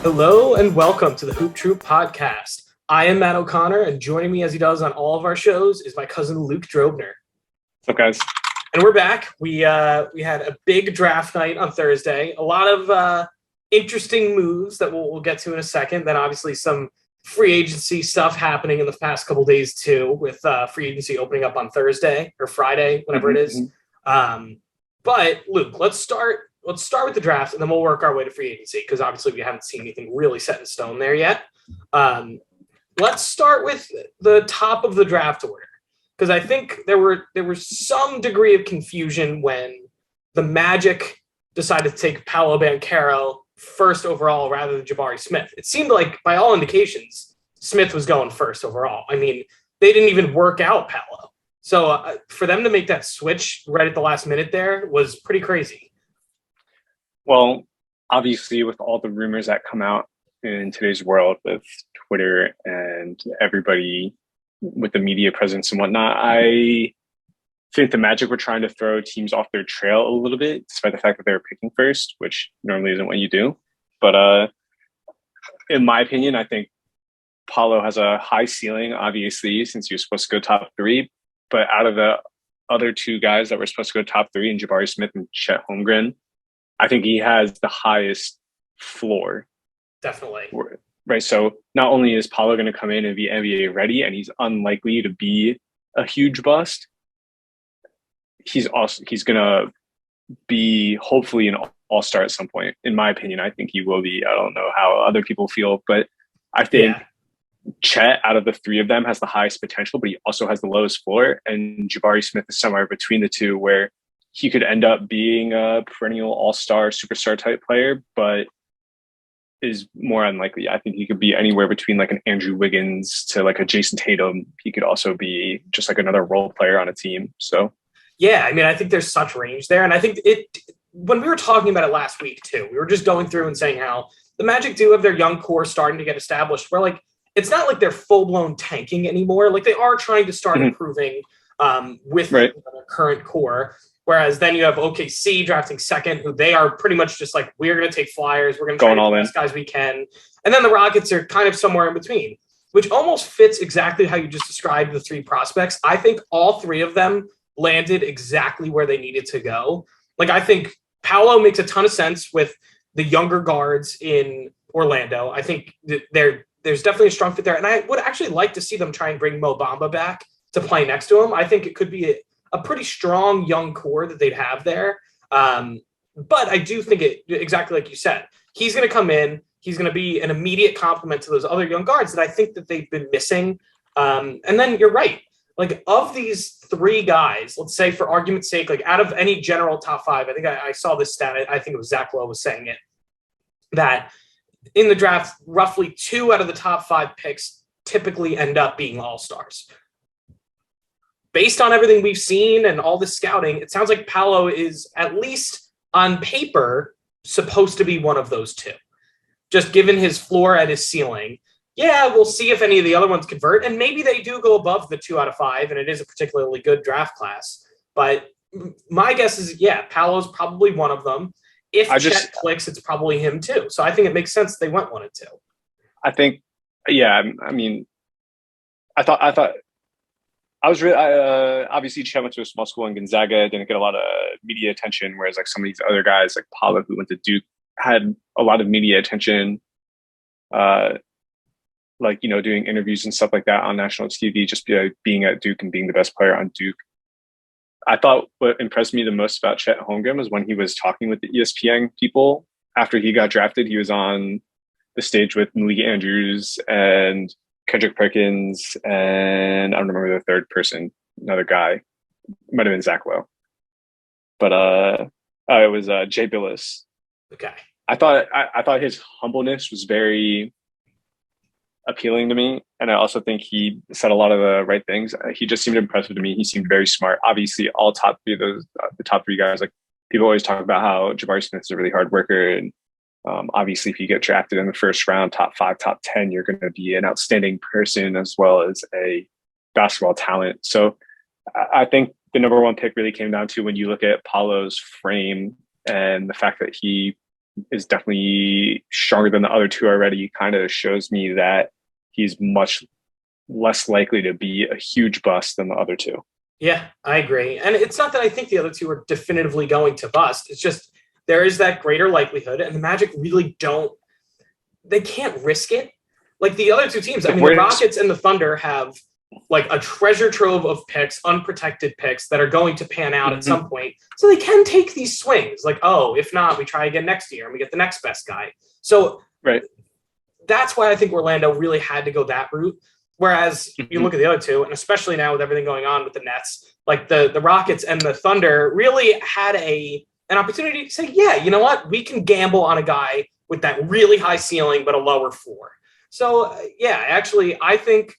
Hello and welcome to the Hoop Troop podcast. I am Matt O'Connor, and joining me as he does on all of our shows is my cousin Luke Drobner. What's up, guys? And we're back. We had a big draft night on Thursday. A lot of interesting moves that we'll get to in a second. Then obviously some free agency stuff happening in the past couple days too, with free agency opening up on Thursday or Friday, whenever it is. But Luke, let's start with the draft, and then we'll work our way to free agency because obviously we haven't seen anything really set in stone there yet. Let's start with the top of the draft order because I think there was some degree of confusion when the Magic decided to take Paolo Banchero first overall rather than Jabari Smith. It seemed like, by all indications, Smith was going first overall. I mean, they didn't even work out Paolo. So for them to make that switch right at the last minute there was pretty crazy. Well, obviously, with all the rumors that come out in today's world with Twitter and everybody with the media presence and whatnot, I think the Magic were trying to throw teams off their trail a little bit, despite the fact that they were picking first, which normally isn't what you do. But in my opinion, I think Paolo has a high ceiling, obviously, since he was supposed to go top three. But out of the other two guys that were supposed to go top three, and Jabari Smith and Chet Holmgren, I think he has the highest floor. Definitely. Right. So not only is Paolo going to come in and be NBA ready, and he's unlikely to be a huge bust, he's going to be hopefully an all-star at some point. In my opinion, I think he will be. I don't know how other people feel, but I think Chet, out of the three of them, has the highest potential, but he also has the lowest floor. And Jabari Smith is somewhere between the two, where he could end up being a perennial all-star, superstar type player, but is more unlikely. I think he could be anywhere between like an Andrew Wiggins to like a Jason Tatum. He could also be just like another role player on a team. So, yeah, I mean, I think there's such range there. And I think when we were talking about it last week too, we were just going through and saying how the Magic do have their young core starting to get established, where like, it's not like they're full-blown tanking anymore. Like they are trying to start improving with the current core. Whereas then you have OKC drafting second, who they are pretty much just like, we're going to take flyers. We're going to try to get the best guys we can. And then the Rockets are kind of somewhere in between, which almost fits exactly how you just described the three prospects. I think all three of them landed exactly where they needed to go. Like, I think Paolo makes a ton of sense with the younger guards in Orlando. I think there's definitely a strong fit there. And I would actually like to see them try and bring Mo Bamba back to play next to him. I think it could be a pretty strong young core that they'd have there. But I do think exactly like you said, he's going to come in. He's going to be an immediate complement to those other young guards that I think that they've been missing. And then you're right. Like, of these three guys, let's say for argument's sake, like out of any general top five, I think I saw this stat. I think it was Zach Lowe was saying it, that in the draft, roughly 2 out of the top 5 picks typically end up being all-stars. Based on everything we've seen and all this scouting, it sounds like Paolo is, at least on paper, supposed to be one of those 2. Just given his floor and his ceiling. Yeah, we'll see if any of the other ones convert, and maybe they do go above the 2 out of 5, and it is a particularly good draft class. But my guess is, Paolo's probably one of them. If Chet clicks, it's probably him too. So I think it makes sense they went 1 and 2. I think, I mean, I thought I was really obviously Chet went to a small school in Gonzaga, didn't get a lot of media attention, whereas like some of these other guys like Paolo, who went to Duke, had a lot of media attention, like, you know, doing interviews and stuff like that on national TV, just being at Duke and being the best player on Duke. I thought what impressed me the most about Chet Holmgren was when he was talking with the ESPN people after he got drafted. He was on the stage with Malik Andrews and Kendrick Perkins, and I don't remember the third person, another guy. It might have been Zach Lowe. But it was Jay Billis. Okay. I thought his humbleness was very appealing to me, and I also think he said a lot of the right things. He just seemed impressive to me. He seemed very smart. Obviously, all top three of those, the top 3 guys, like people always talk about how Jabari Smith is a really hard worker, and obviously, if you get drafted in the first round, top 5, top 10, you're going to be an outstanding person as well as a basketball talent. So I think the number 1 pick really came down to when you look at Paolo's frame and the fact that he is definitely stronger than the other two already kind of shows me that he's much less likely to be a huge bust than the other two. Yeah, I agree. And it's not that I think the other two are definitively going to bust. It's just there is that greater likelihood, and the Magic really don't, they can't risk it. Like the other two teams, I mean, the Rockets and the Thunder have like a treasure trove of picks, unprotected picks that are going to pan out at some point. So they can take these swings. Like, oh, if not, we try again next year and we get the next best guy. So that's why I think Orlando really had to go that route. Whereas you look at the other two, and especially now with everything going on with the Nets, like the Rockets and the Thunder really had an opportunity to say, yeah, you know what? We can gamble on a guy with that really high ceiling, but a lower floor. So, yeah, actually, I think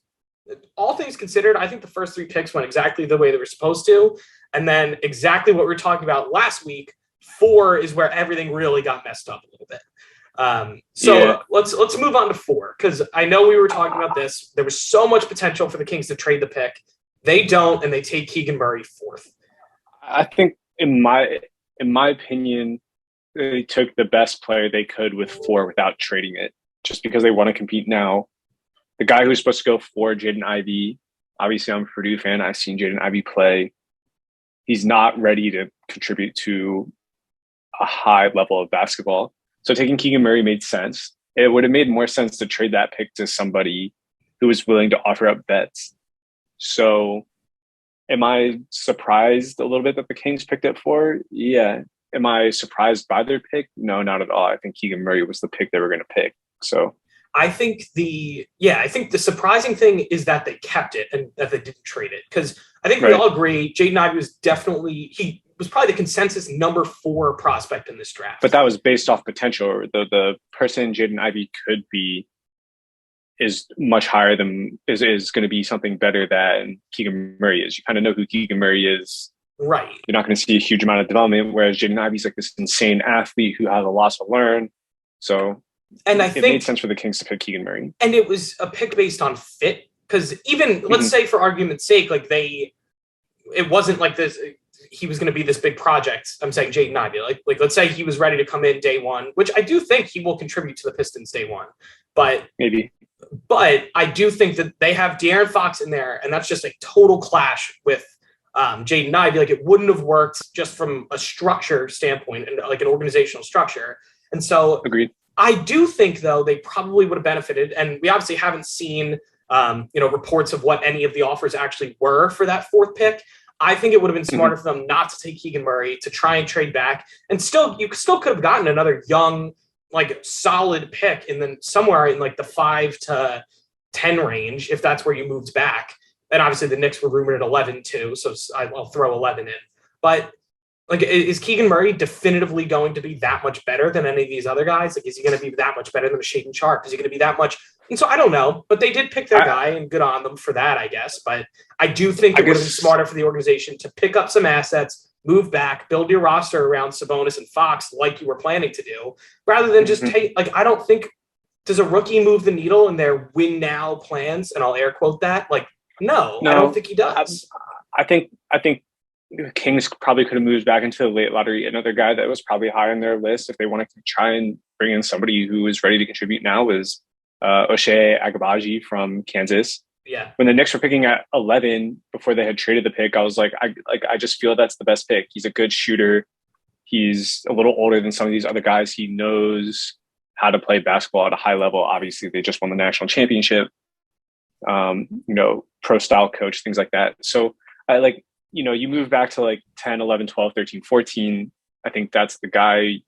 all things considered, I think the first three picks went exactly the way they were supposed to. And then exactly what we were talking about last week, 4 is where everything really got messed up a little bit. Let's move on to 4, because I know we were talking about this. There was so much potential for the Kings to trade the pick. They don't, and they take Keegan Murray 4th. I think in my opinion, they took the best player they could with 4 without trading it, just because they want to compete now. The guy who's supposed to go 4, Jaden Ivey, obviously I'm a Purdue fan. I've seen Jaden Ivey play. He's not ready to contribute to a high level of basketball. So taking Keegan Murray made sense. It would have made more sense to trade that pick to somebody who was willing to offer up bets. So am I surprised a little bit that the Kings picked it 4? Yeah. Am I surprised by their pick? No, not at all. I think Keegan Murray was the pick they were going to pick. So I think the surprising thing is that they kept it and that they didn't trade it, because I think we all agree Jaden Ivey was probably the consensus number 4 prospect in this draft. But that was based off potential. The person Jaden Ivey could be is much higher than is going to be something better than Keegan Murray is. You kind of know who Keegan Murray is. Right. You're not going to see a huge amount of development, whereas Jaden Ivey's like this insane athlete who has a lot to learn. So it made sense for the Kings to pick Keegan Murray. And it was a pick based on fit, because even let's say for argument's sake, like it wasn't like this. He was going to be this big project. I'm saying Jaden Ivey. Like let's say he was ready to come in day one, which I do think he will contribute to the Pistons day one. But I do think that they have De'Aaron Fox in there, and that's just a total clash with Jaden Ivey. Like it wouldn't have worked just from a structure standpoint and like an organizational structure. And so agreed. I do think, though, they probably would have benefited, and we obviously haven't seen, reports of what any of the offers actually were for that 4th pick. I think it would have been smarter for them not to take Keegan Murray, to try and trade back, and you still could have gotten another young, like solid pick, and then somewhere in like the 5 to 10 range, if that's where you moved back. And obviously the Knicks were rumored at 11 too, so I'll throw 11 in, but. Like, is Keegan Murray definitively going to be that much better than any of these other guys? Like, is he going to be that much better than a Shaedon Sharpe? Is he going to be that much? And so I don't know, but they did pick their guy, and good on them for that, I guess. But I do think it would have been smarter for the organization to pick up some assets, move back, build your roster around Sabonis and Fox like you were planning to do, rather than just take, like, I don't think, does a rookie move the needle in their win now plans? And I'll air quote that. Like, no, I don't think he does. I think Kings probably could have moved back into the late lottery. Another guy that was probably high on their list if they wanted to try and bring in somebody who is ready to contribute now was Ochai Agbaji from Kansas. Yeah. When the Knicks were picking at 11 before they had traded the pick, I was like, I just feel that's the best pick. He's a good shooter. He's a little older than some of these other guys. He knows how to play basketball at a high level. Obviously, they just won the national championship. Pro style coach, things like that. So you move back to like 10, 11, 12, 13, 14. I think that's the guy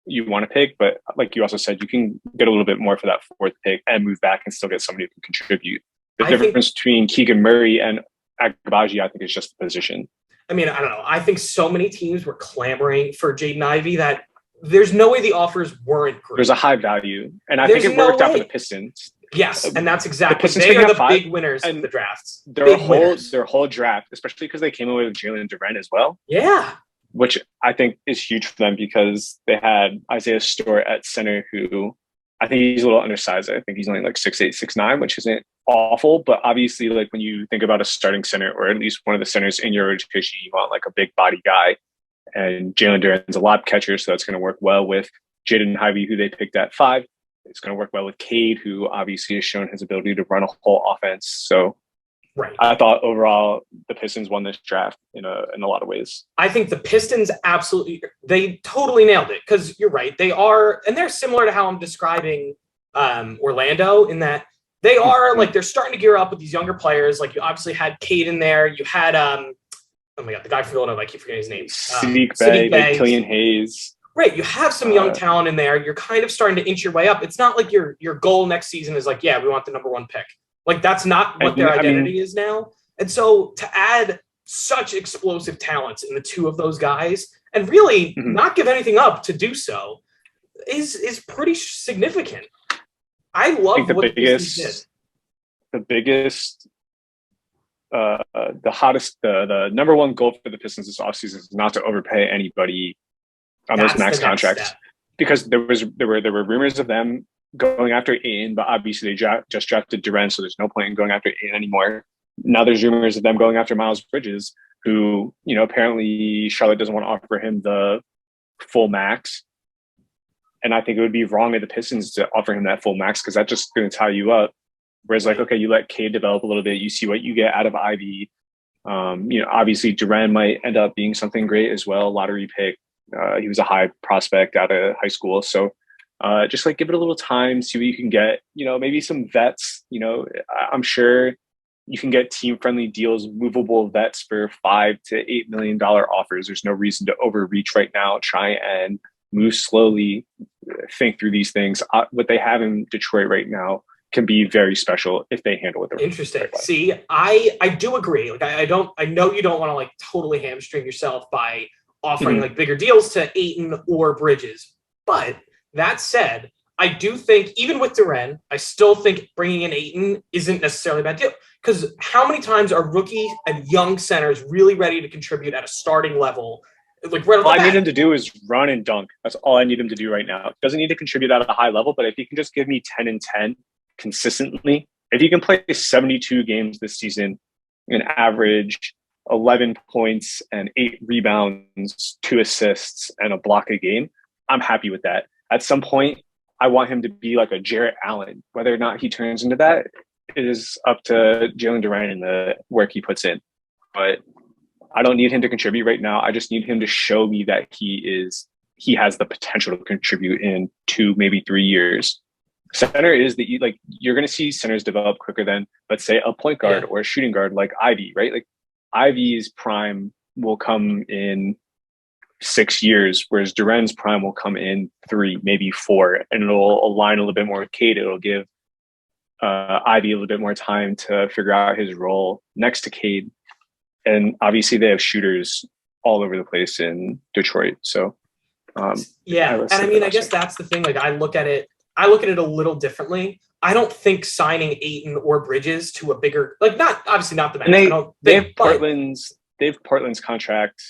you want to pick. But like you also said, you can get a little bit more for that 4th pick and move back and still get somebody who can contribute. The difference between Keegan Murray and Agbaji, I think, is just the position. I mean, I don't know. I think so many teams were clamoring for Jaden Ivey that there's no way the offers weren't great. There's a high value. And I think it worked out for the Pistons. Yes, and that's exactly. They are the big winners in the drafts. Their whole draft, especially because they came away with Jalen Duren as well. Yeah, which I think is huge for them because they had Isaiah Stewart at center, who I think he's a little undersized. I think he's only like 6'8", 6'9", which isn't awful. But obviously, like when you think about a starting center or at least one of the centers in your rotation, you want like a big body guy. And Jalen Duren's a lob catcher, so that's going to work well with Jaden Ivey, who they picked at 5. It's going to work well with Cade, who obviously has shown his ability to run a whole offense. So Right. I thought overall the Pistons won this draft in a lot of ways. I think the Pistons they totally nailed it, because you're right. They're similar to how I'm describing Orlando, in that they are like, they're starting to gear up with these younger players. Like, you obviously had Cade in there. You had, oh my God, the guy from Villanova, I keep forgetting his name. Saddiq Bey, Killian Hayes. Right. You have some young talent in there. You're kind of starting to inch your way up. It's not like your goal next season is like, yeah, we want the number 1 pick. Like, that's not what their identity is now. And so to add such explosive talents in the 2 of those guys, and really not give anything up to do so, is pretty significant. I love what the Pistons did. The hottest, the number 1 goal for the Pistons this offseason is not to overpay anybody on those max contracts, because there were rumors of them going after Ayton, but obviously they just drafted Durant, so there's no point in going after Ayton anymore. Now there's rumors of them going after Miles Bridges, who, apparently Charlotte doesn't want to offer him the full max. And I think it would be wrong of the Pistons to offer him that full max, because that's just going to tie you up. Whereas, like, okay, you let Cade develop a little bit, you see what you get out of Ivy. Obviously Durant might end up being something great as well, lottery pick. He was a high prospect out of high school. So just like give it a little time, see what you can get, maybe some vets, I'm sure you can get team-friendly deals, movable vets for $5 to $8 million offers. There's no reason to overreach right now. Try and move slowly, think through these things. What they have in Detroit right now can be very special if they handle it. Interesting. Right. See, I do agree. Like, I know you don't want to like totally hamstring yourself by offering like bigger deals to Ayton or Bridges. But that said, I do think even with Durant, I still think bringing in Ayton isn't necessarily a bad deal. Because how many times are rookie and young centers really ready to contribute at a starting level? Like, right all I need him to do is run and dunk. That's all I need him to do right now. Doesn't need to contribute at a high level, but if he can just give me 10 and 10 consistently, if he can play 72 games this season and average 11 points and 8 rebounds, 2 assists, and a block a game, I'm happy with that. At some point, I want him to be like a Jarrett Allen. Whether or not he turns into that is up to Jalen Durant and the work he puts in. But I don't need him to contribute right now. I just need him to show me that he has the potential to contribute in 2, maybe 3 years. Center is you're going to see centers develop quicker than, let's say, a point guard or a shooting guard like Ivy, right? Like, Ivy's prime will come in 6 years, whereas Durant's prime will come in 3, maybe 4, and it'll align a little bit more with Cade. It'll give Ivy a little bit more time to figure out his role next to Cade. And obviously they have shooters all over the place in Detroit. So and I mean, I guess that's the thing. Like, I look at it a little differently. I don't think signing Ayton or Bridges to a bigger, like, not obviously not the Magic. They have Portland's contract,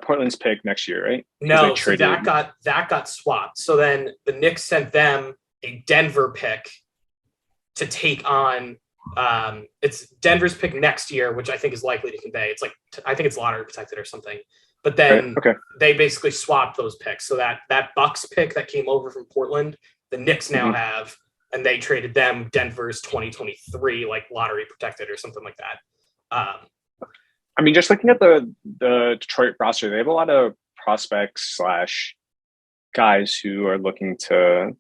Portland's pick next year, right? No, so that got swapped. So then the Knicks sent them a Denver pick to take on. It's Denver's pick next year, which I think is likely to convey. It's like, I think it's lottery protected or something. But then they basically swapped those picks. So that Bucks pick that came over from Portland, the Knicks now have, and they traded them Denver's 2023 like lottery protected or something like that. I mean, just looking at the Detroit roster, they have a lot of prospects / guys who are looking to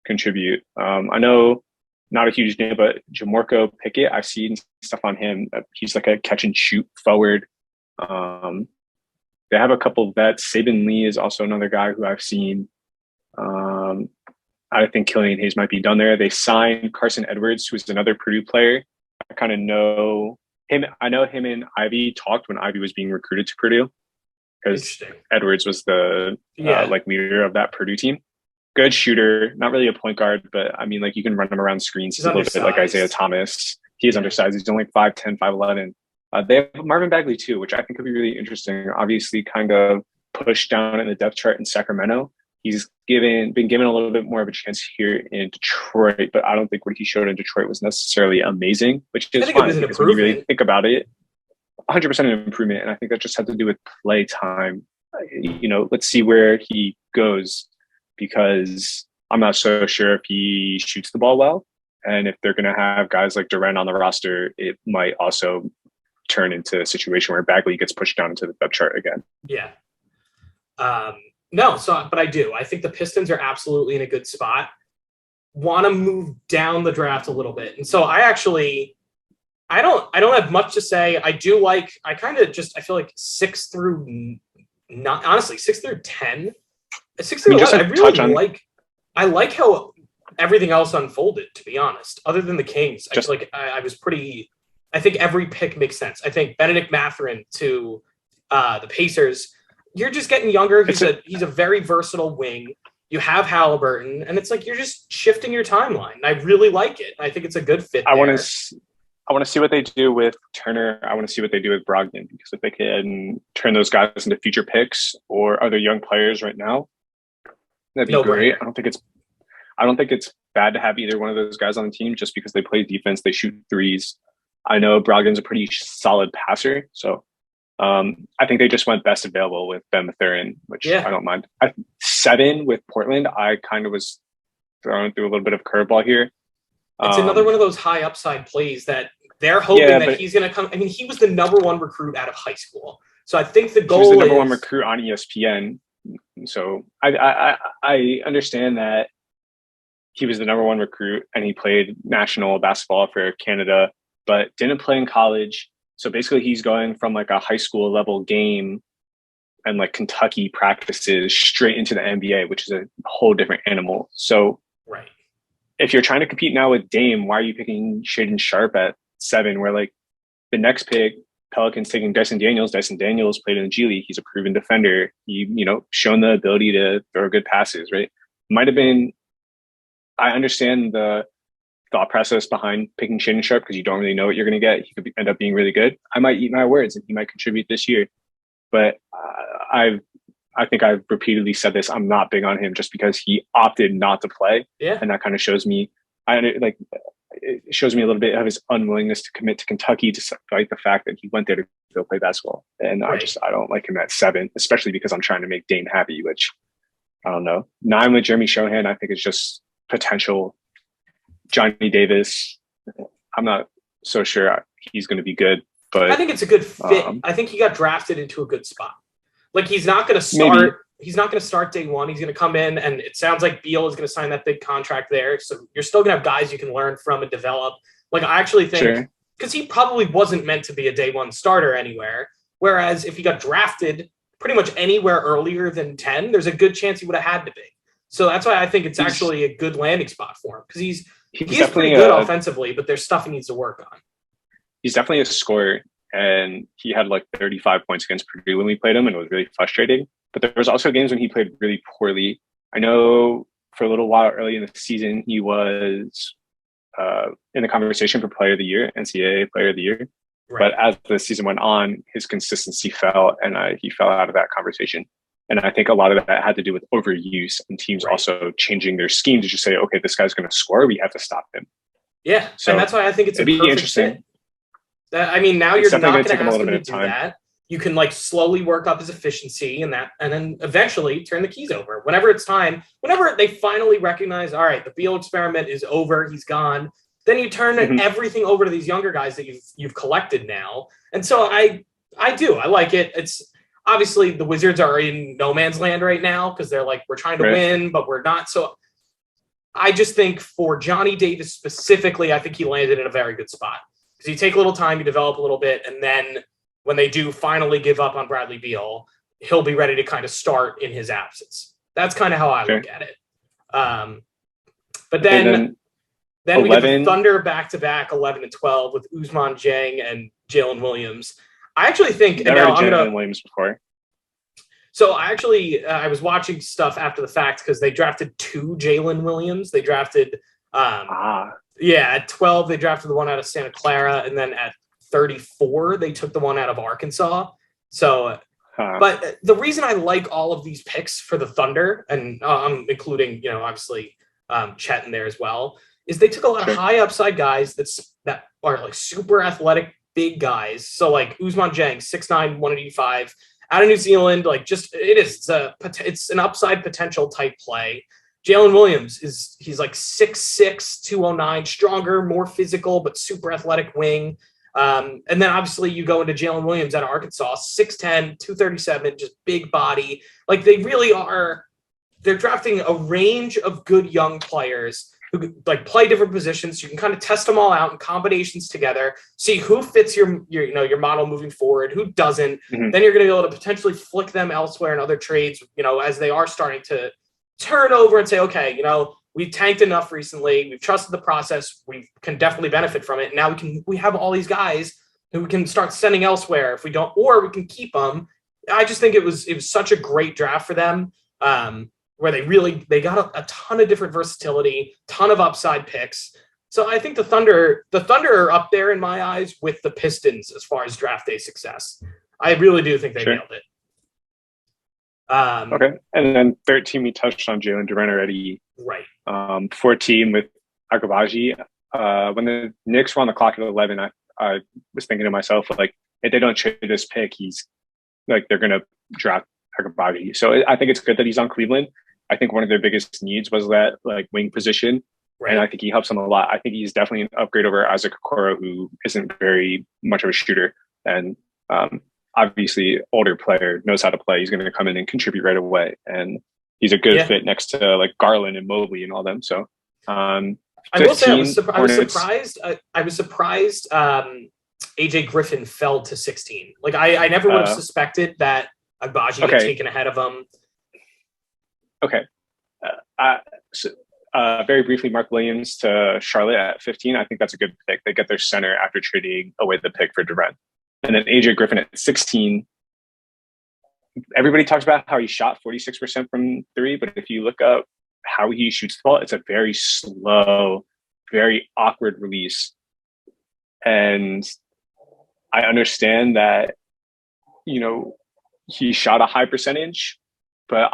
contribute. I know, not a huge name, but Jamorko Pickett, I've seen stuff on him. He's like a catch and shoot forward. They have a couple of vets. Saban Lee is also another guy who I've seen. I think Killian Hayes might be done there. They signed Carson Edwards, who is another Purdue player. I kind of know him. I know him and Ivy talked when Ivy was being recruited to Purdue, because Edwards was the leader of that Purdue team. Good shooter, not really a point guard, but I mean, like, you can run him around screens. He's a little bit like Isaiah Thomas. He is undersized. He's only 5'10", 5'11". They have Marvin Bagley too, which I think could be really interesting. Obviously, kind of pushed down in the depth chart in Sacramento. He's been given a little bit more of a chance here in Detroit, but I don't think what he showed in Detroit was necessarily amazing, which is fine because when you really think about it, 100% an improvement. And I think that just had to do with play time. Let's see where he goes. because I'm not so sure if he shoots the ball well. And if they're going to have guys like Durant on the roster, it might also turn into a situation where Bagley gets pushed down into the depth chart again. Yeah. No, but I do. I think the Pistons are absolutely in a good spot. Want to move down the draft a little bit. And so I don't have much to say. I feel like 6 through 9, honestly, 6 through 10, 6 through 11, I really like how everything else unfolded, to be honest, other than the Kings. I think every pick makes sense. I think Benedict Mathurin to the Pacers, you're just getting younger. He's a very versatile wing. You have Halliburton, and it's like you're just shifting your timeline. I really like it. I think it's a good fit. I want to see what they do with Turner. I want to see what they do with Brogdon, because if they can turn those guys into future picks or other young players right now, that'd be great. I don't think it's bad to have either one of those guys on the team just because they play defense, they shoot threes. I know Brogdon's a pretty solid passer, so I think they just went best available with Ben Mathurin, which I don't mind. 7 with Portland, I kind of was throwing through a little bit of curveball here. It's another one of those high upside plays that they're hoping that he's going to come. I mean, he was the number 1 recruit out of high school. So I think the goal is... He was the number 1 recruit on ESPN. So I understand that he was the number 1 recruit and he played national basketball for Canada, but didn't play in college. So basically he's going from like a high school level game and like Kentucky practices straight into the NBA, which is a whole different animal. So if you're trying to compete now with Dame, why are you picking Shaedon Sharpe at 7, where like the next pick, Pelicans taking Dyson Daniels. Dyson Daniels played in the G League. He's a proven defender. Shown the ability to throw good passes, right? Might have been, I understand the thought process behind picking Shaedon Sharpe because you don't really know what you're going to get. He could end up being really good. I might eat my words and he might contribute this year. But I think I've repeatedly said this. I'm not big on him just because he opted not to play. Yeah. And that kind of shows me, it shows me a little bit of his unwillingness to commit to Kentucky, despite the fact that he went there to go play basketball. And I don't like him at 7, especially because I'm trying to make Dame happy, which I don't know. 9 with Jeremy Shohan, I think is just potential. Johnny Davis, I'm not so sure he's going to be good, but I think it's a good fit. I think he got drafted into a good spot. Like he's not going to start. Maybe. He's not going to start day 1. He's going to come in, and it sounds like Beal is going to sign that big contract there. So you're still going to have guys you can learn from and develop. Like I actually think because he probably wasn't meant to be a day 1 starter anywhere. Whereas if he got drafted pretty much anywhere earlier than 10, there's a good chance he would have had to be. So that's why I think it's actually a good landing spot for him because he's pretty good offensively, but there's stuff he needs to work on. He's definitely a scorer, and he had like 35 points against Purdue when we played him, and it was really frustrating. But there was also games when he played really poorly. I know for a little while early in the season, he was in the conversation for Player of the Year, NCAA Player of the Year. Right. But as the season went on, his consistency fell, and he fell out of that conversation. And I think a lot of that had to do with overuse and teams also changing their scheme to just say, okay, this guy's going to score. We have to stop him. Yeah. So and that's why I think it's a perfect interesting fit. I mean, now you're not going to ask him to do that. You can like slowly work up his efficiency and then eventually turn the keys over whenever it's time. Whenever they finally recognize, all right, the Beal experiment is over. He's gone. Then you turn everything over to these younger guys that you've collected now. And so I like it. It's, obviously, the Wizards are in no man's land right now because they're like, we're trying to win, but we're not. So I just think for Johnny Davis specifically, I think he landed in a very good spot because you take a little time, you develop a little bit, and then when they do finally give up on Bradley Beal, he'll be ready to kind of start in his absence. That's kind of how I look at it. But then we get the Thunder back-to-back 11 and 12 with Ousmane Dieng and Jalen Williams. I actually think Williams before. So I was watching stuff after the fact because they drafted 2 Jalen Williams. They drafted at 12 they drafted the one out of Santa Clara, and then at 34 they took the one out of Arkansas. So but the reason I like all of these picks for the Thunder, and I'm including obviously Chet in there as well, is they took a lot of high upside guys that are like super athletic big guys. So like Ousmane Dieng, 6'9", 185, out of New Zealand. Like, just it's an upside potential type play. Jalen Williams he's like 6'6", 209, stronger, more physical, but super athletic wing. And then obviously you go into Jalen Williams out of Arkansas, 6'10", 237, just big body. Like, they really are. They're drafting a range of good young players who like play different positions. So you can kind of test them all out in combinations together, see who fits your model moving forward, who doesn't. Mhm. Then you're going to be able to potentially flick them elsewhere in other trades, as they are starting to turn over and say, okay, we tanked enough recently. We've trusted the process. We can definitely benefit from it. Now we have all these guys who we can start sending elsewhere if we don't, or we can keep them. I just think it was such a great draft for them, where they got a ton of different versatility, ton of upside picks. So I think the Thunder are up there in my eyes with the Pistons as far as draft day success. I really do think they nailed it. Okay. And then 13, we touched on Jalen Duren already. Right. 14 with Agbaji. When the Knicks were on the clock at 11, I was thinking to myself, like, if they don't trade this pick, he's like, they're going to draft Agbaji. So I think it's good that he's on Cleveland. I think one of their biggest needs was that like wing position. Right. And I think he helps them a lot. I think he's definitely an upgrade over Isaac Okoro, who isn't very much of a shooter. And obviously older player, knows how to play. He's going to come in and contribute right away. And he's a good fit next to like Garland and Mobley and all them. So 15, I will say I was surprised. I was surprised AJ Griffin fell to 16. Like I never would have suspected that Agbaji had taken ahead of him. Okay. Very briefly, Mark Williams to Charlotte at 15. I think that's a good pick. They get their center after trading away the pick for Duren. And then AJ Griffin at 16. Everybody talks about how he shot 46% from three, but if you look up how he shoots the ball, it's a very slow, very awkward release. And I understand that, he shot a high percentage, but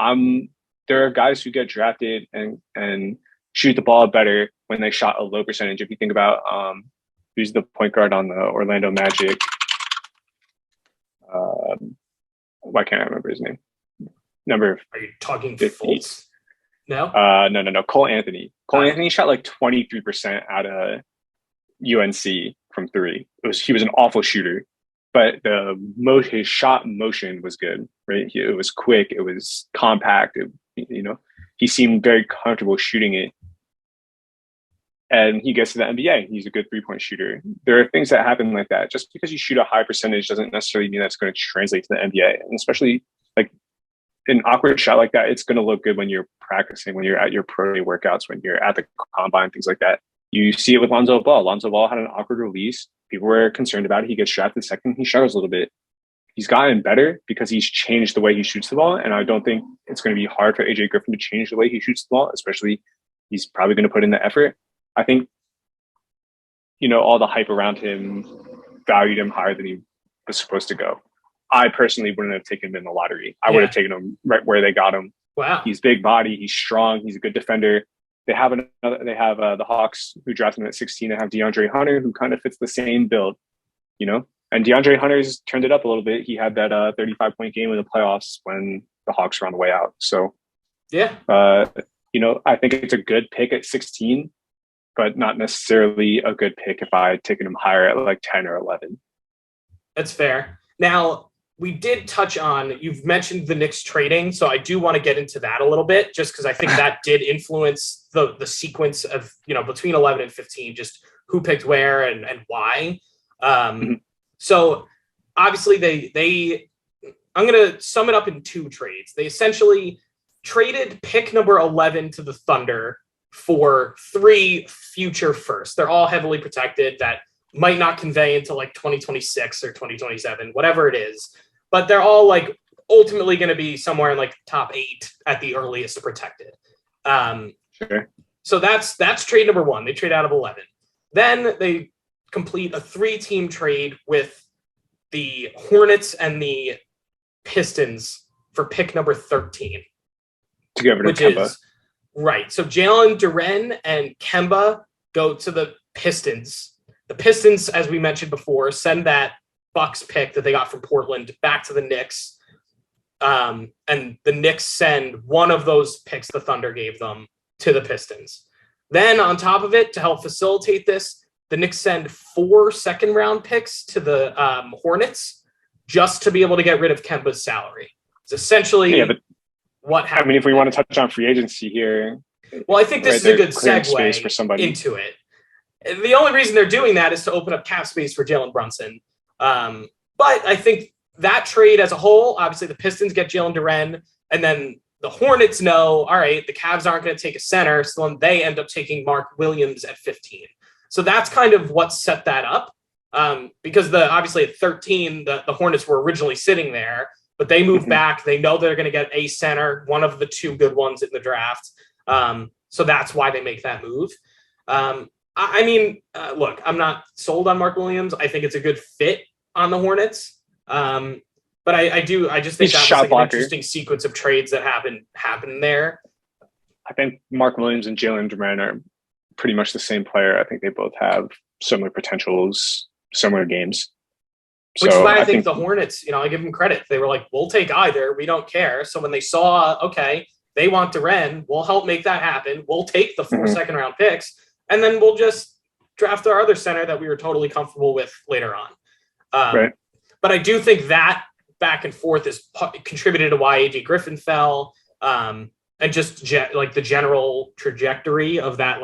there are guys who get drafted and shoot the ball better when they shot a low percentage. If you think about who's the point guard on the Orlando Magic, why can't I remember his name? Are you talking Fultz? No? No. Cole Anthony. Anthony shot like 23% out of UNC from three. He was an awful shooter, but his shot motion was good, right? It was quick. It was compact. He seemed very comfortable shooting it. And he gets to the NBA. He's a good three-point shooter. There are things that happen like that. Just because you shoot a high percentage doesn't necessarily mean that's going to translate to the NBA. And especially like an awkward shot like that, it's going to look good when you're practicing, when you're at your pro day workouts, when you're at the combine, things like that. You see it with Lonzo Ball. Lonzo Ball had an awkward release. People were concerned about it. He gets drafted second. He struggles a little bit. He's gotten better because he's changed the way he shoots the ball. And I don't think it's going to be hard for AJ Griffin to change the way he shoots the ball, especially he's probably going to put in the effort. I think, all the hype around him valued him higher than he was supposed to go. I personally wouldn't have taken him in the lottery. I would have taken him right where they got him. Wow. He's big body. He's strong. He's a good defender. They have the Hawks who drafted him at 16. They have DeAndre Hunter, who kind of fits the same build, and DeAndre Hunter's turned it up a little bit. He had that 35-point game in the playoffs when the Hawks were on the way out. So, yeah, I think it's a good pick at 16, but not necessarily a good pick if I had taken him higher at like 10 or 11. That's fair. Now, we did touch on, you've mentioned the Knicks trading, so I do want to get into that a little bit, just because I think that did influence the sequence of, between 11 and 15, just who picked where and why. So obviously I'm going to sum it up in two trades. They essentially traded pick number 11 to the Thunder for 3 future firsts. They're all heavily protected that might not convey until like 2026 or 2027, whatever it is. But they're all like ultimately going to be somewhere in like top 8 at the earliest protected. Sure. So that's trade number 1. They trade out of 11. Then they complete a 3-team trade with the Hornets and the Pistons for pick number 13. To get rid of Kemba. Right. So Jalen Duren and Kemba go to the Pistons. The Pistons, as we mentioned before, send that Bucks pick that they got from Portland back to the Knicks. and the Knicks send one of those picks the Thunder gave them to the Pistons. Then on top of it, to help facilitate this, the Knicks send 4 second-round picks to the Hornets just to be able to get rid of Kemba's salary. It's essentially what happened. I mean, if we want to touch on free agency here. Well, I think this is a good segue for somebody into it. The only reason they're doing that is to open up cap space for Jalen Brunson. But I think that trade as a whole, obviously the Pistons get Jalen Duren, and then the Hornets know, all right, the Cavs aren't going to take a center, so then they end up taking Mark Williams at 15. So that's kind of what set that up. Because obviously at 13, the Hornets were originally sitting there, but they moved back. They know they're going to get a center, one of the 2 good ones in the draft. So that's why they make that move. Look, I'm not sold on Mark Williams. I think it's a good fit on the Hornets. But I just think that was like an interesting sequence of trades that happened there. I think Mark Williams and Jalen Duren are pretty much the same player. I think they both have similar potentials, similar games. Which is why I think the Hornets, I give them credit. They were like, we'll take either. We don't care. So when they saw, okay, they want Duren, we'll help make that happen. We'll take the 4 second-round picks, and then we'll just draft our other center that we were totally comfortable with later on. Right. But I do think that back and forth is contributed to why AJ Griffin fell, and just the general trajectory of that,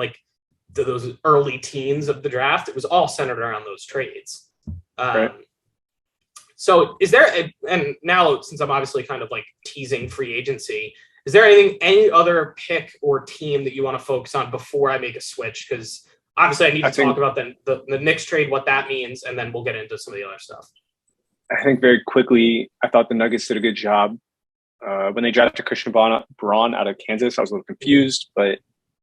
those early teens of the draft. It was all centered around those trades. Right. So is there, and now since I'm obviously kind of teasing free agency, is there any other pick or team that you want to focus on before I make a switch? Because obviously I need to talk about the Knicks trade, what that means, and then we'll get into some of the other stuff. I think very quickly, I thought the Nuggets did a good job. When they drafted Christian Braun out of Kansas, I was a little confused, but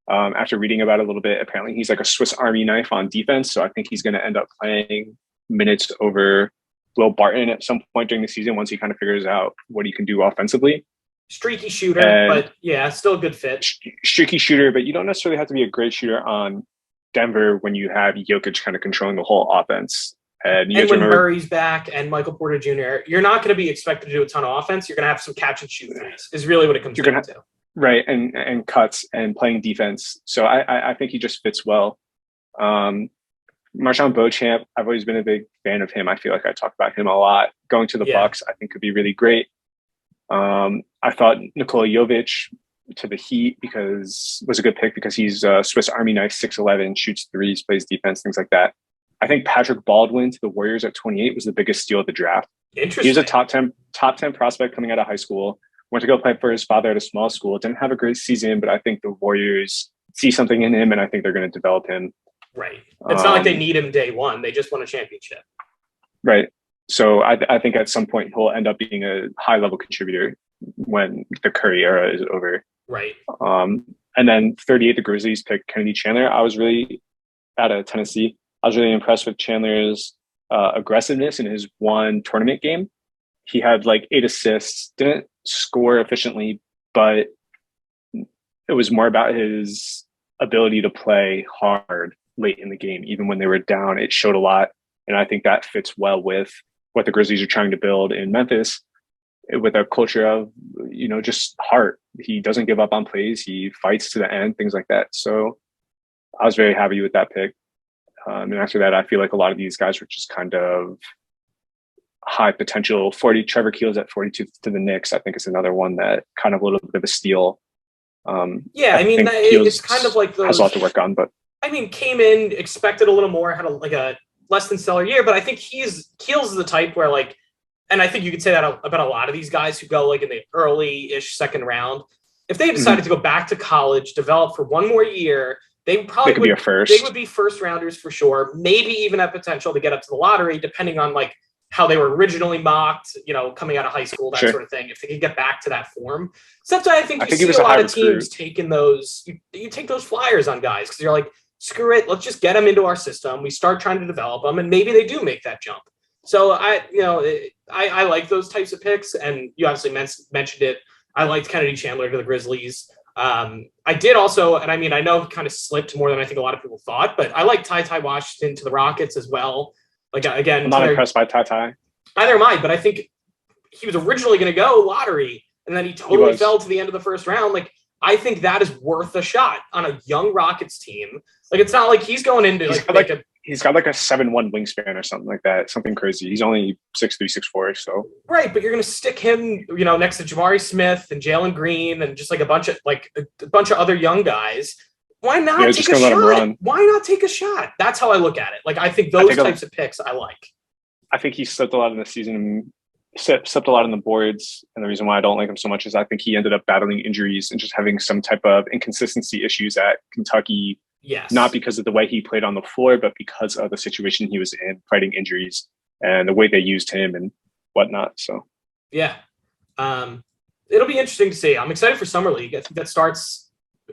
after reading about it a little bit, apparently he's like a Swiss Army knife on defense. So I think he's going to end up playing minutes over Will Barton at some point during the season once he kind of figures out what he can do offensively. Streaky shooter, but yeah, still a good fit. Streaky shooter, but you don't necessarily have to be a great shooter on Denver when you have Jokic kind of controlling the whole offense. And when Murray's back and Michael Porter Jr., you're not going to be expected to do a ton of offense. You're going to have some catch and shoot threes is really what it comes down to. Right, and cuts and playing defense. So I think he just fits well. Marshawn Beauchamp, I've always been a big fan of him. I feel like I talk about him a lot. Going to the Bucks, I think could be really great. I thought Nikola Jovic to the Heat was a good pick because he's a Swiss Army knife, 6'11", shoots threes, plays defense, things like that. I think Patrick Baldwin to the Warriors at 28 was the biggest steal of the draft. Interesting. He was a top 10 prospect coming out of high school. Went to go play for his father at a small school. Didn't have a great season, but I think the Warriors see something in him, and I think they're going to develop him. Right. It's not like they need him day one. They just won a championship. Right. So I think at some point he'll end up being a high-level contributor when the Curry era is over. Right. And then 38, the Grizzlies picked Kennedy Chandler. I was really, out of Tennessee, I was really impressed with Chandler's aggressiveness in his one tournament game. He had 8 assists, didn't score efficiently, but it was more about his ability to play hard late in the game. Even when they were down, it showed a lot. And I think that fits well with what the Grizzlies are trying to build in Memphis with a culture of, just heart. He doesn't give up on plays. He fights to the end, things like that. So I was very happy with that pick. And after that, I feel like a lot of these guys were just kind of high potential. Trevor Keels at 42 to the Knicks, I think is another one that kind of a little bit of a steal. It's kind of like those. Has a lot to work on, but came in, expected a little more, had a less than stellar year, but I think Keels is the type where and I think you could say that about a lot of these guys who go in the early-ish second round. If they decided to go back to college, develop for one more year, they would be a first. They would be first rounders for sure. Maybe even have potential to get up to the lottery, depending on how they were originally mocked, coming out of high school, that sort of thing. If they could get back to that form, so that's why I think you see a lot of teams taking those. You take those flyers on guys because you're like, screw it, let's just get them into our system. We start trying to develop them, and maybe they do make that jump. So I like those types of picks, and you obviously mentioned it. I liked Kennedy Chandler to the Grizzlies. I did also, and I know he kind of slipped more than I think a lot of people thought, but I like Ty Washington to the Rockets as well. Again, I'm not impressed by Ty. Neither am I, but I think he was originally going to go lottery, and then he totally fell to the end of the first round. Like, I think that is worth a shot on a young Rockets team. Like, it's not like he's going into he's got like a 7'1" wingspan or something like that, something crazy. He's only 6'3", 6'4", so right. But you're going to stick him, next to Jabari Smith and Jalen Green and just like a bunch of other young guys. Why not take a shot? Why not take a shot? That's how I look at it. Like, I think those types of picks I like. I think he slipped a lot in the season, slipped a lot on the boards. And the reason why I don't like him so much is I think he ended up battling injuries and just having some type of inconsistency issues at Kentucky. Yes. Not because of the way he played on the floor, but because of the situation he was in, fighting injuries and the way they used him and whatnot. So, yeah. It'll be interesting to see. I'm excited for Summer League. I think that starts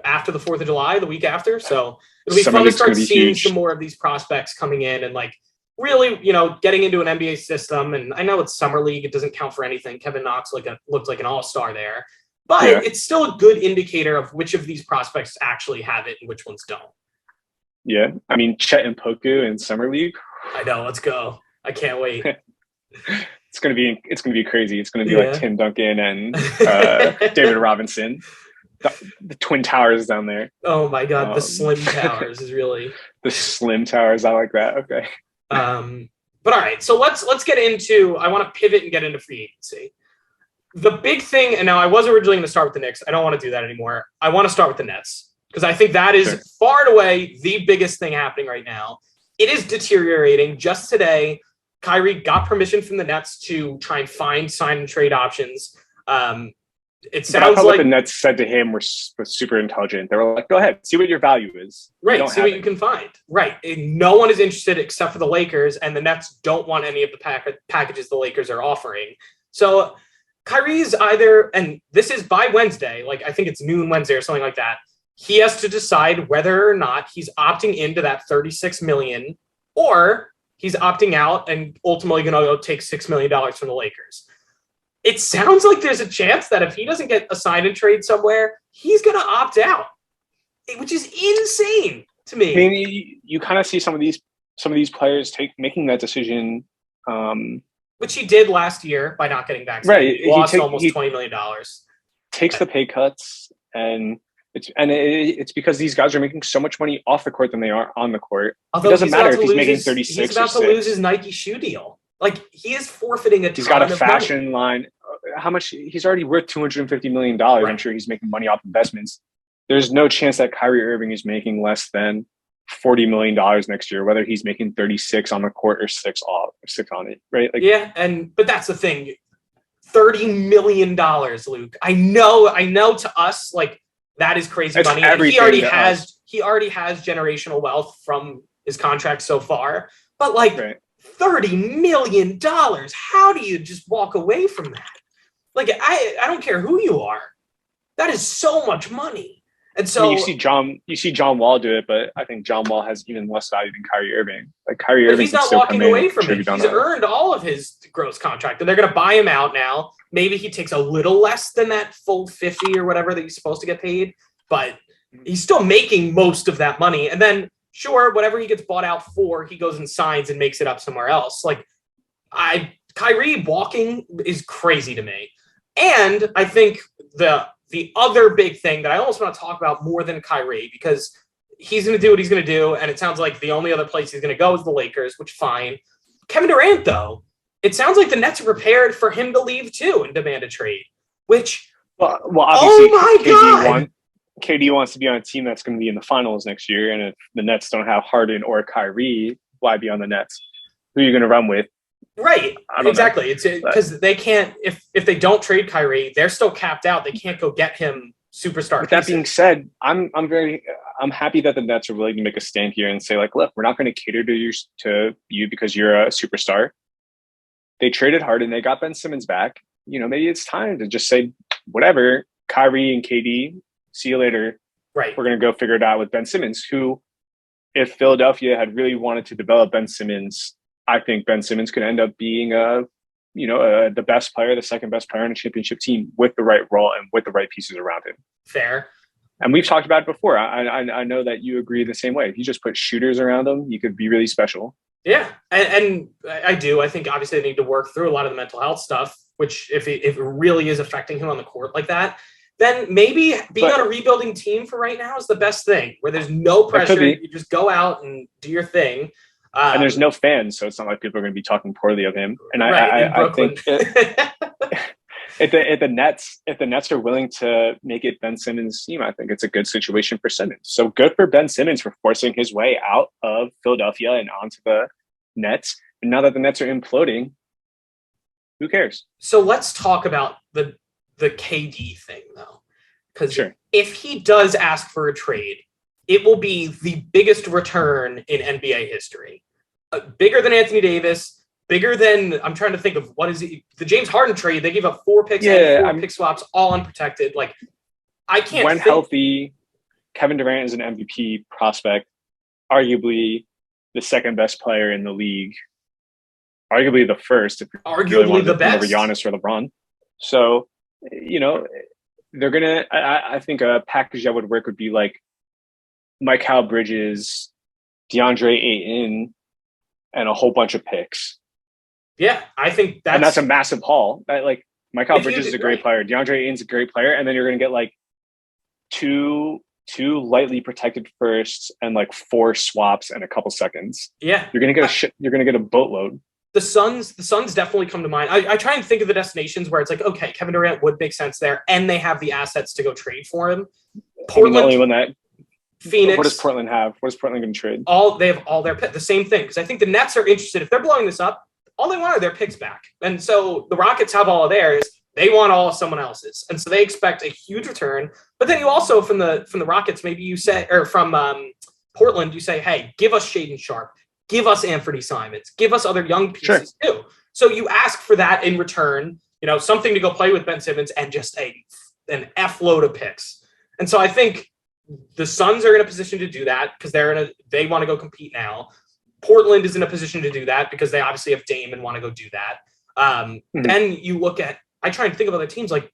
after the 4th of July, the week after. So it'll be fun to start seeing some more of these prospects coming in and like really, getting into an NBA system. And I know it's Summer League. It doesn't count for anything. Kevin Knox looked like an all-star there, but it's still a good indicator of which of these prospects actually have it and which ones don't. Yeah. I mean, Chet and Poku in Summer League. I know. Let's go. I can't wait. It's gonna be crazy. It's gonna be like Tim Duncan and David Robinson. The Twin Towers down there. Oh my God, the Slim Towers is really the Slim Towers. I like that. Okay. But all right, so let's get into. I want to pivot and get into free agency. The big thing, and now I was originally going to start with the Knicks. I don't want to do that anymore. I want to start with the Nets because I think that is far and away the biggest thing happening right now. It is deteriorating. Just today, Kyrie got permission from the Nets to try and find sign and trade options. It sounds like the Nets said to him was super intelligent. They were like, "Go ahead, see what your value is. Right, see what you can find." Right, and no one is interested except for the Lakers, and the Nets don't want any of the packages the Lakers are offering. So Kyrie's either, and this is by Wednesday, like I think it's noon Wednesday or something like that. He has to decide whether or not he's opting into that $36 million, or he's opting out and ultimately going to go take $6 million from the Lakers. It sounds like there's a chance that if he doesn't get a sign and trade somewhere, he's going to opt out, which is insane to me. I mean, you kind of see some of these players making that decision, which he did last year by not getting vaccinated. Right, he lost almost $20 million. Takes the pay cuts, and it's because these guys are making so much money off the court than they are on the court. Although it doesn't matter if he's making 36. He's about to lose his Nike shoe deal. Like, he is forfeiting a ton of money. He's got a fashion line. How much? He's already worth $250 million. Right. I'm sure he's making money off investments. There's no chance that Kyrie Irving is making less than $40 million next year, whether he's making 36 on the court or six on it, right? Like, yeah, but that's the thing. $30 million, Luke. I know to us, like, that is crazy money. And he already has generational wealth from his contract so far. But like, right. $30 million. How do you just walk away from that? Like, I don't care who you are. That is so much money. And so you see John Wall do it, but I think John Wall has even less value than Kyrie Irving. Like, Kyrie Irving, he's not walking away from it. He's earned all of his gross contract, and they're going to buy him out now. Maybe he takes a little less than that full 50 or whatever that he's supposed to get paid, but he's still making most of that money. And then, sure, whatever he gets bought out for, he goes and signs and makes it up somewhere else. Like, Kyrie walking is crazy to me. And I think the other big thing that I almost want to talk about more than Kyrie, because he's going to do what he's going to do, and it sounds like the only other place he's going to go is the Lakers, which fine. Kevin Durant, though, it sounds like the Nets are prepared for him to leave too and demand a trade, which, well obviously, oh my God. KD wants to be on a team that's going to be in the finals next year, and if the Nets don't have Harden or Kyrie, why be on the Nets? Who are you going to run with? Right, exactly. It's because they can't. If they don't trade Kyrie, they're still capped out. They can't go get him superstar. With that being said, I'm happy that the Nets are willing to make a stand here and say, like, look, we're not going to cater to you because you're a superstar. They traded Harden, they got Ben Simmons back. You know, maybe it's time to just say, whatever, Kyrie and KD, see you later. Right, we're going to go figure it out with Ben Simmons, who, if Philadelphia had really wanted to develop Ben Simmons, I think Ben Simmons could end up being the best player, the second best player on a championship team with the right role and with the right pieces around him. Fair. And we've talked about it before. I know that you agree the same way. If you just put shooters around them, you could be really special. Yeah, and I do. I think obviously they need to work through a lot of the mental health stuff. which if it really is affecting him on the court like that, then maybe being on a rebuilding team for right now is the best thing, where there's no pressure. You just go out and do your thing. And there's no fans, so it's not like people are going to be talking poorly of him. And I think if the Nets are willing to make it Ben Simmons' team, I think it's a good situation for Simmons. So good for Ben Simmons for forcing his way out of Philadelphia and onto the Nets. And now that the Nets are imploding, who cares? So let's talk about the KD thing, though, because sure. If he does ask for a trade, it will be the biggest return in NBA history. Bigger than Anthony Davis, bigger than, I'm trying to think of, what is it? The James Harden trade, they gave up 4 picks and 4 pick swaps, all unprotected. Like, I can't When healthy, Kevin Durant is an MVP prospect, arguably the second best player in the league, arguably the first, if arguably really the best over Giannis or LeBron. So, they're going to, I think a package that would work would be like Mikal Bridges, DeAndre Ayton, and a whole bunch of picks. Yeah, I think that's a massive haul. Like Mikal Bridges is a great player, DeAndre Ayton's a great player, and then you're going to get like two lightly protected firsts and like 4 swaps and a couple seconds. Yeah, you're going to get you're going to get a boatload. The Suns definitely come to mind. I try and think of the destinations where it's like, okay, Kevin Durant would make sense there, and they have the assets to go trade for him. Portland, the only one that Phoenix. What does Portland have? What is Portland going to trade? They have all their picks. The same thing, because I think the Nets are interested. If they're blowing this up, all they want are their picks back. And so the Rockets have all of theirs. They want all of someone else's, and so they expect a huge return. But then you also from the Rockets, maybe you say, or from Portland, you say, hey, give us Shaedon Sharpe, give us Anthony Simons, give us other young pieces too. So you ask for that in return, something to go play with Ben Simmons and just an F load of picks. And so I think the Suns are in a position to do that because they want to go compete now. Portland is in a position to do that because they obviously have Dame and want to go do that. Then you look at, I try and think of other teams like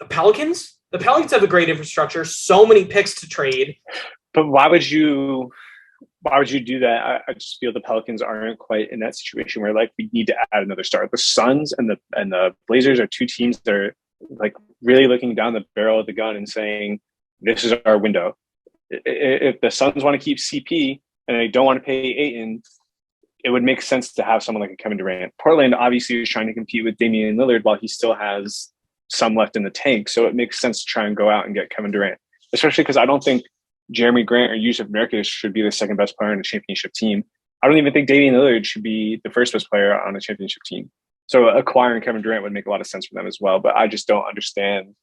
the Pelicans. The Pelicans have a great infrastructure, so many picks to trade. But why would you do that? I just feel the Pelicans aren't quite in that situation where like we need to add another star. The Suns and the Blazers are 2 teams that are like really looking down the barrel of the gun and saying, this is our window. If the Suns want to keep CP and they don't want to pay Ayton, it would make sense to have someone like a Kevin Durant. Portland obviously is trying to compete with Damian Lillard while he still has some left in the tank. So it makes sense to try and go out and get Kevin Durant, especially because I don't think Jeremy Grant or Yusuf Nurkic should be the second best player on a championship team. I don't even think Damian Lillard should be the first best player on a championship team. So acquiring Kevin Durant would make a lot of sense for them as well. But I just don't understand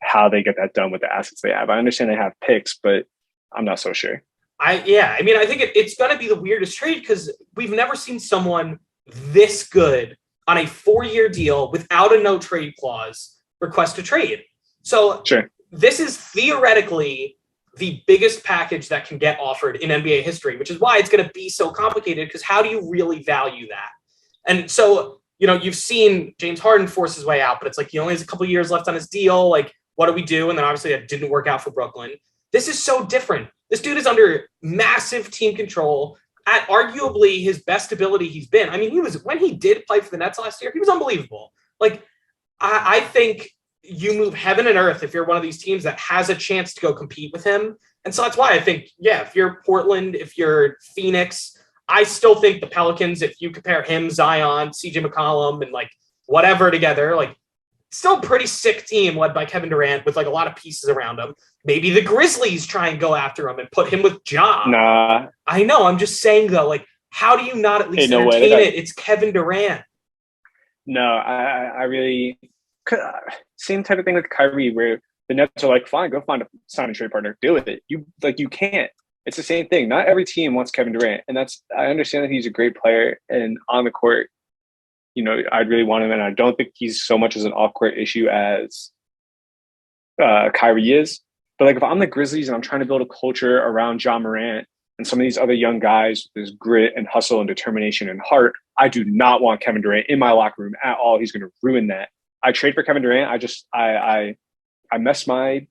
how they get that done with the assets they have. I understand they have picks, but I'm not so sure. I think it's going to be the weirdest trade because we've never seen someone this good on a 4-year deal without a no trade clause request a trade. So This is theoretically the biggest package that can get offered in NBA history, which is why it's going to be so complicated because how do you really value that? And so, you've seen James Harden force his way out, but it's like he only has a couple of years left on his deal. Like, what do we do? And then obviously it didn't work out for Brooklyn. This is so different. This dude is under massive team control at arguably his best ability he's been. I mean, when he did play for the Nets last year, he was unbelievable. Like, I think you move heaven and earth if you're one of these teams that has a chance to go compete with him. And so that's why I think, if you're Portland, if you're Phoenix, I still think the Pelicans, if you compare him, Zion, CJ McCollum, and like whatever together, like still pretty sick team led by Kevin Durant with like a lot of pieces around him. Maybe the Grizzlies try and go after him and put him with Ja. Nah. I know. I'm just saying though, like, how do you not at least entertain it? It's Kevin Durant. No, I really same type of thing with Kyrie where the Nets are like, fine, go find a sign and trade partner, deal with it. You can't. It's the same thing. Not every team wants Kevin Durant, and I understand that he's a great player and on the court, I'd really want him, and I don't think he's so much as an off-court issue as Kyrie is. But like if I'm the Grizzlies and I'm trying to build a culture around Ja Morant and some of these other young guys with this grit and hustle and determination and heart, I do not want Kevin Durant in my locker room at all. He's going to ruin that. I trade for Kevin Durant. I mess my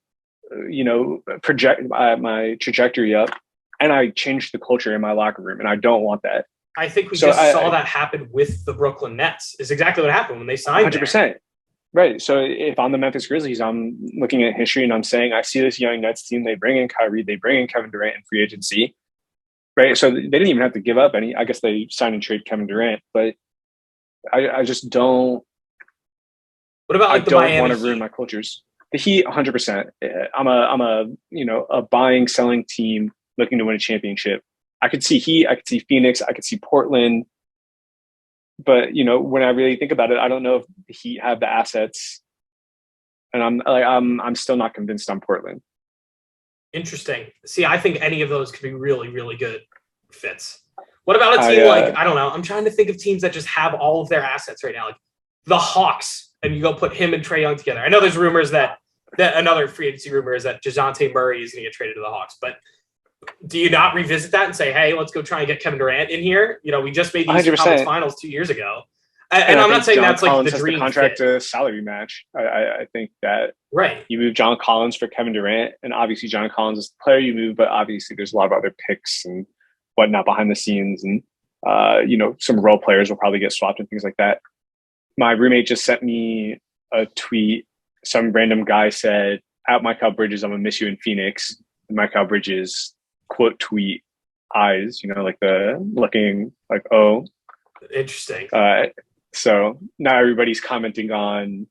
my trajectory up, and I change the culture in my locker room, and I don't want that. I think we So just saw that happen with the Brooklyn Nets. Is exactly what happened when they signed 100%. Right. So if I'm the Memphis Grizzlies, I'm looking at history and I'm saying I see this young Nets team. They bring in Kyrie, they bring in Kevin Durant in free agency. Right. So they didn't even have to give up any. I guess they signed and trade Kevin Durant, but I just don't. What about like I the don't Miami want to ruin Heat? my cultures. The Heat, 100%. I'm a a buying selling team looking to win a championship. I could see Heat. I could see Phoenix. I could see Portland. But when I really think about it, I don't know if the Heat have the assets, and I'm still not convinced on Portland. Interesting. See, I think any of those could be really, really good fits. What about a team like, I don't know, I'm trying to think of teams that just have all of their assets right now, like the Hawks, and you go put him and Trae Young together. I know there's rumors that another free agency rumor is that DeJounte Murray is going to get traded to the Hawks, but do you not revisit that and say, hey, let's go try and get Kevin Durant in here? We just made these 100%. conference finals 2 years ago. And I'm not saying John that's Collins like the has dream contract fit. to salary match. I think that Right. you move John Collins for Kevin Durant, and obviously John Collins is the player you move, but obviously there's a lot of other picks and whatnot behind the scenes, and some role players will probably get swapped and things like that. My roommate just sent me a tweet. Some random guy said, "At Mikal Bridges, I'm gonna miss you in Phoenix." And Mikal Bridges quote tweet eyes, like the looking like, oh, interesting. So now everybody's commenting on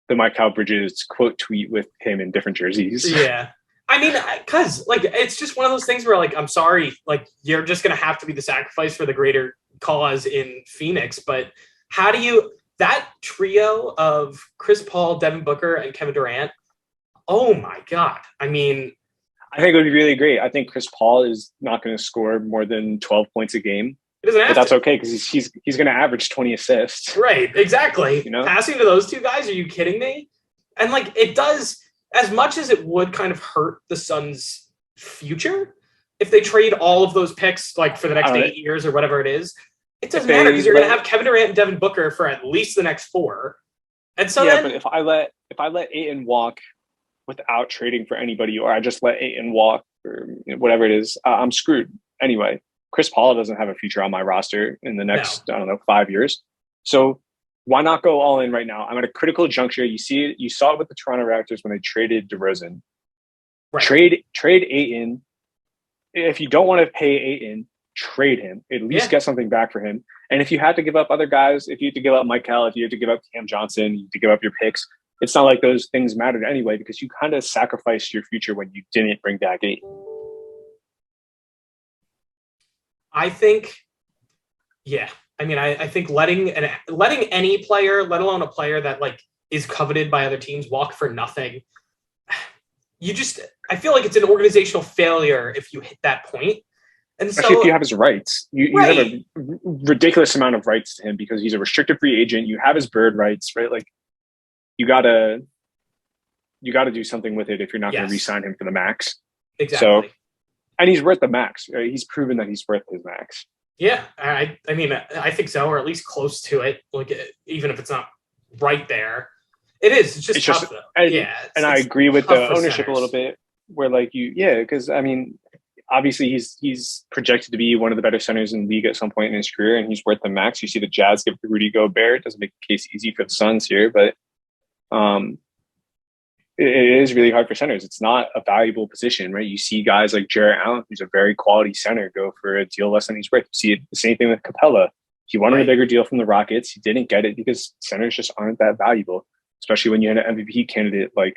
the Mikal Bridges quote tweet with him in different jerseys. Yeah. I mean, because it's just one of those things where I'm sorry, you're just going to have to be the sacrifice for the greater cause in Phoenix. But how do that trio of Chris Paul, Devin Booker, and Kevin Durant? Oh my God. I mean, I think it would be really great. I think Chris Paul is not going to score more than 12 points a game. But that's okay because he's going to average 20 assists. Right, exactly. Passing to those two guys, are you kidding me? And it does, as much as it would kind of hurt the Suns' future if they trade all of those picks for the next 8 years or whatever it is. It doesn't matter because you're going to have Kevin Durant and Devin Booker for at least the next 4. And so but if I let Ayton walk without trading for anybody, or I just let Ayton walk or whatever it is, I'm screwed anyway. Chris Paul doesn't have a future on my roster in the next, 5 years. So why not go all in right now? I'm at a critical juncture. You saw it with the Toronto Raptors when they traded DeRozan. Right. Trade Ayton. If you don't want to pay Ayton, trade him. At least get something back for him. And if you had to give up other guys, if you had to give up Michael, if you had to give up Cam Johnson, you had to give up your picks, it's not like those things mattered anyway because you kind of sacrificed your future when you didn't bring back Ayton. I think, I mean, I think letting any player, let alone a player that is coveted by other teams, walk for nothing. I feel like it's an organizational failure if you hit that point. And especially if you have his rights, you have a ridiculous amount of rights to him because he's a restricted free agent. You have his bird rights, right? You gotta do something with it if you're not going to re-sign him for the max. Exactly. So, and he's worth the max. Right? He's proven that he's worth his max. Yeah, I mean, I think so, or at least close to it. Even if it's not right there, it is. It's just tough, though. And I agree with the ownership a little bit, where because I mean, obviously he's projected to be one of the better centers in the league at some point in his career, and he's worth the max. You see the Jazz give Rudy Gobert. It doesn't make the case easy for the Suns here, but it is really hard for centers. It's not a valuable position, right? You see guys like Jarrett Allen, who's a very quality center, go for a deal less than he's worth. You see the same thing with Capella. He wanted a bigger deal from the Rockets. He didn't get it because centers just aren't that valuable, especially when you had an MVP candidate like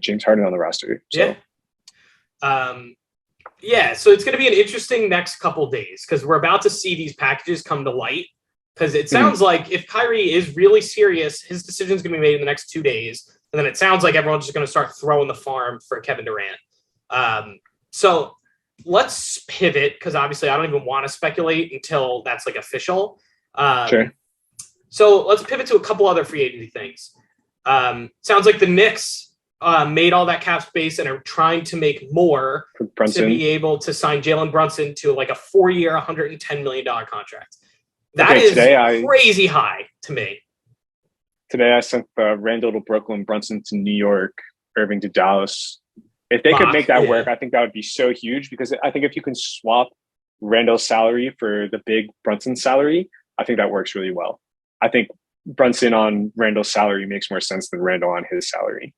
James Harden on the roster. So. So it's going to be an interesting next couple days because we're about to see these packages come to light. Because it sounds like if Kyrie is really serious, his decision is going to be made in the next 2 days. And then it sounds like everyone's just going to start throwing the farm for Kevin Durant. So let's pivot because obviously I don't even want to speculate until that's official. Sure. So let's pivot to a couple other free agency things. Sounds like the Knicks made all that cap space and are trying to make more to be able to sign Jalen Brunson to a 4-year, $110 million contract. That is crazy high to me. Today I sent Randall to Brooklyn, Brunson to New York, Irving to Dallas. If they could make that work, I think that would be so huge because I think if you can swap Randall's salary for the big Brunson salary, I think that works really well. I think Brunson on Randall's salary makes more sense than Randall on his salary.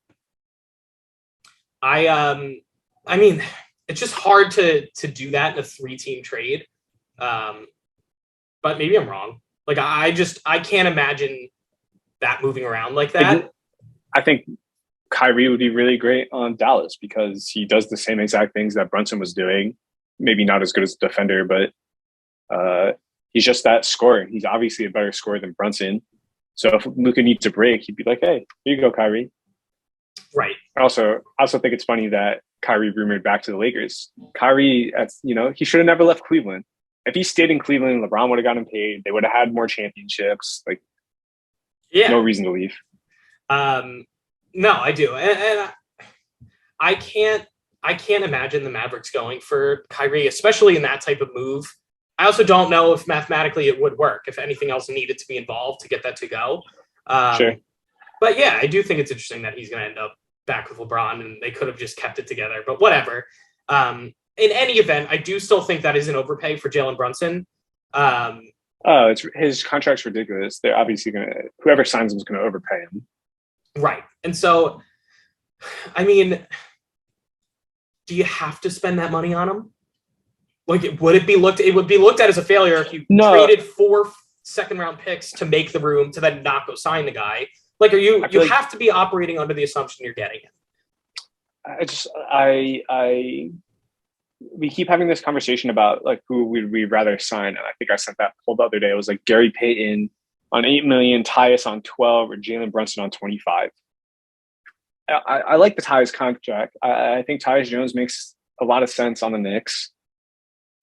I mean, it's just hard to do that in a 3-team trade. But maybe I'm wrong. Like I can't imagine that moving around like that. I think Kyrie would be really great on Dallas because he does the same exact things that Brunson was doing. Maybe not as good as a defender, but he's just that scorer. He's obviously a better scorer than Brunson. So if Luka needs a break, he'd be like, "Hey, here you go, Kyrie." Right. I also think it's funny that Kyrie rumored back to the Lakers. Kyrie, he should have never left Cleveland. If he stayed in Cleveland, LeBron would have gotten paid. They would have had more championships. Like, no reason to leave. No, I do, and I can't imagine the Mavericks going for Kyrie, especially in that type of move. I also don't know if mathematically it would work, if anything else needed to be involved to get that to go. Sure. But yeah, I do think it's interesting that he's going to end up back with LeBron, and they could have just kept it together. But whatever. In any event, I do still think that is an overpay for Jalen Brunson. His contract's ridiculous. They're obviously whoever signs him is going to overpay him. Right. And so, I mean, do you have to spend that money on him? Like, it would be looked at as a failure if you traded 4 second-round picks to make the room to then not go sign the guy. Like, you have to be operating under the assumption you're getting it. We keep having this conversation about like who we'd rather sign, and I think I sent that poll the other day. It was like Gary Payton on $8 million, Tyus on 12, or Jalen Brunson on 25. I like the Tyus contract. I think Tyus Jones makes a lot of sense on the Knicks.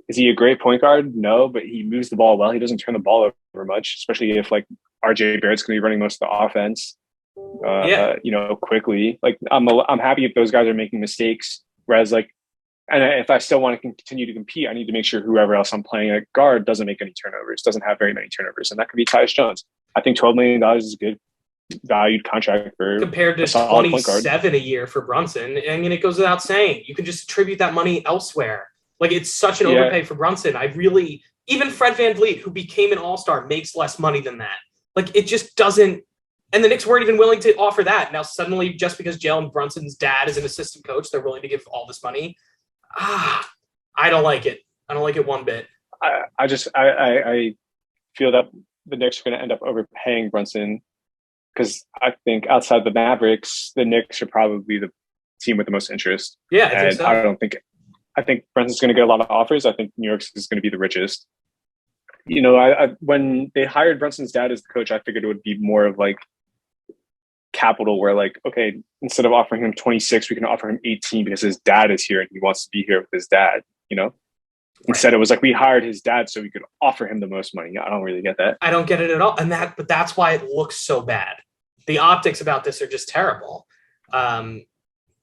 Is he a great point guard? No, but he moves the ball well. He doesn't turn the ball over much, especially if like RJ Barrett's going to be running most of the offense. Quickly. Like I'm happy if those guys are making mistakes. Whereas like, and if I still want to continue to compete, I need to make sure whoever else I'm playing at guard doesn't make any turnovers, doesn't have very many turnovers, and that could be Tyus Jones. I think $12 million is a good valued contract for compared to 27 a year for Brunson. I mean, it goes without saying. You can just attribute that money elsewhere. Like, it's such an overpay for Brunson. Even Fred VanVleet, who became an all-star, makes less money than that. Like, it just doesn't. And the Knicks weren't even willing to offer that. Now, suddenly, just because Jalen Brunson's dad is an assistant coach, they're willing to give all this money. I don't like it. I don't like it one bit. I feel that the Knicks are going to end up overpaying Brunson because I think outside the Mavericks, the Knicks are probably the team with the most interest. Yeah, I think Brunson's going to get a lot of offers. I think New York's is going to be the richest. When they hired Brunson's dad as the coach, I figured it would be more of like capital where like, okay, instead of offering him 26, we can offer him 18 because his dad is here and he wants to be here with his dad, Instead, it was like we hired his dad so we could offer him the most money. I don't really get that. I don't get it at all. But that's why it looks so bad. The optics about this are just terrible. I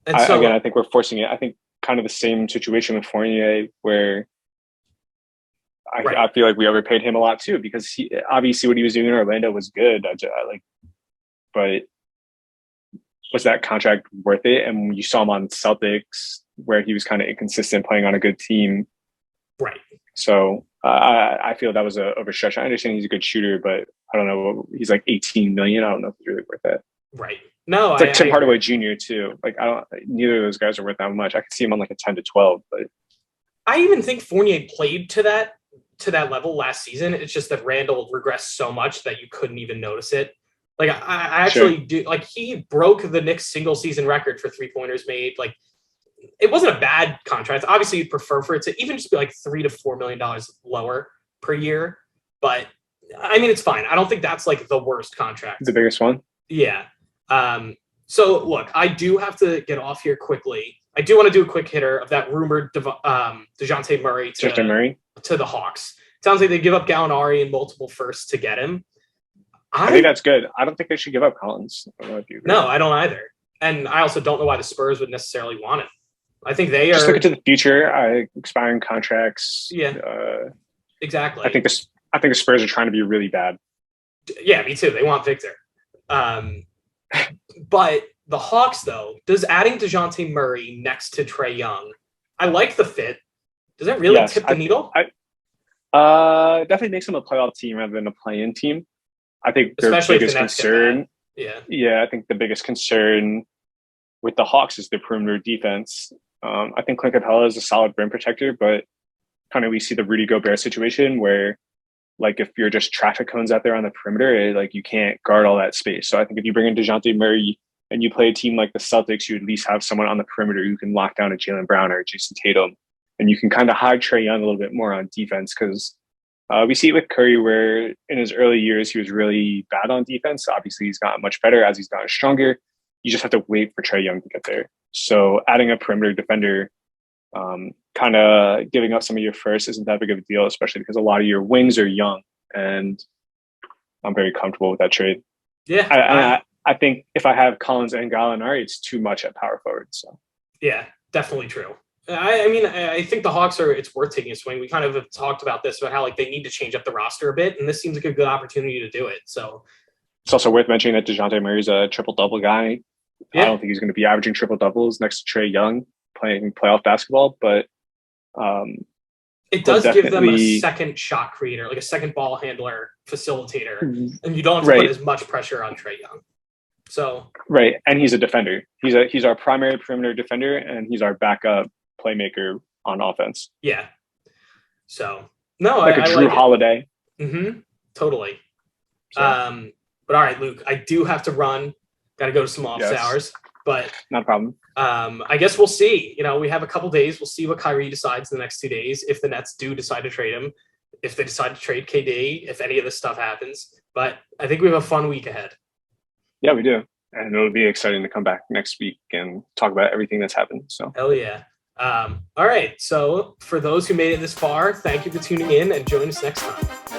think we're forcing it. I think kind of the same situation with Fournier where I feel like we overpaid him a lot too, because he obviously what he was doing in Orlando was good. But was that contract worth it? And you saw him on Celtics where he was kind of inconsistent playing on a good team. Right. So I feel that was an overstretch. I understand he's a good shooter, but I don't know. He's like 18 million. I don't know if it's really worth that. Right. No, it's like Tim Hardaway Jr. too. Like neither of those guys are worth that much. I could see him on like a 10 to 12, but I even think Fournier played to that level last season. It's just that Randall regressed so much that you couldn't even notice it. Like I actually do. Like he broke the Knicks single season record for 3-pointers made. Like it wasn't a bad contract. Obviously, you'd prefer for it to even just be like $3 to $4 million lower per year. But I mean, it's fine. I don't think that's like the worst contract. The biggest one. Yeah. So look, I do have to get off here quickly. I do want to do a quick hitter of that rumored DeJounte Murray to the Hawks. It sounds like they give up Gallinari and multiple firsts to get him. I think that's good. I don't think they should give up Collins. I don't know if you agree. No, I don't either. And I also don't know why the Spurs would necessarily want it. I think they just looking to the future, expiring contracts. Yeah, exactly. I think the Spurs are trying to be really bad. Yeah, me too. They want Victor. But the Hawks, though, does adding DeJounte Murray next to Trae Young, I like the fit. Does that really tip the needle? Definitely makes them a playoff team rather than a play-in team. I think their especially if the biggest Nets get bad. concern, Yeah. yeah, I think the biggest concern with the Hawks is their perimeter defense. I think Clint Capella is a solid rim protector, but kind of we see the Rudy Gobert situation where like if you're just traffic cones out there on the perimeter, like you can't guard all that space. So I think if you bring in DeJounte Murray and you play a team like the Celtics, you at least have someone on the perimeter who can lock down a Jaylen Brown or Jason Tatum, and you can kind of hide Trae Young a little bit more on defense because we see it with Curry where in his early years he was really bad on defense. Obviously, he's gotten much better as he's gotten stronger. You just have to wait for Trae Young to get there. So adding a perimeter defender, kind of giving up some of your first isn't that big of a deal, especially because a lot of your wings are young, and I'm very comfortable with that trade. Yeah. I think if I have Collins and Gallinari, it's too much at power forward. So yeah, definitely true. I mean, I think the Hawks it's worth taking a swing. We kind of have talked about this, about how like they need to change up the roster a bit, and this seems like a good opportunity to do it. So it's also worth mentioning that DeJounte Murray's a triple-double guy. yeah. I don't think he's going to be averaging triple-doubles next to Trae Young playing playoff basketball, but it does give them a second shot creator, like a second ball handler, facilitator, and you don't have to put as much pressure on Trae Young. So right, and he's a defender. He's our primary perimeter defender, and he's our backup playmaker on offense. Yeah. So no, like a Drew like Holiday. Totally. So. But all right, Luke, I do have to run. Got to go to some office hours, but no problem. I guess we'll see. You know, we have a couple days. We'll see what Kyrie decides in the next 2 days. If the Nets do decide to trade him, if they decide to trade KD, if any of this stuff happens. But I think we have a fun week ahead. Yeah, we do. And it'll be exciting to come back next week and talk about everything that's happened. So hell yeah. All right. So for those who made it this far, thank you for tuning in and join us next time.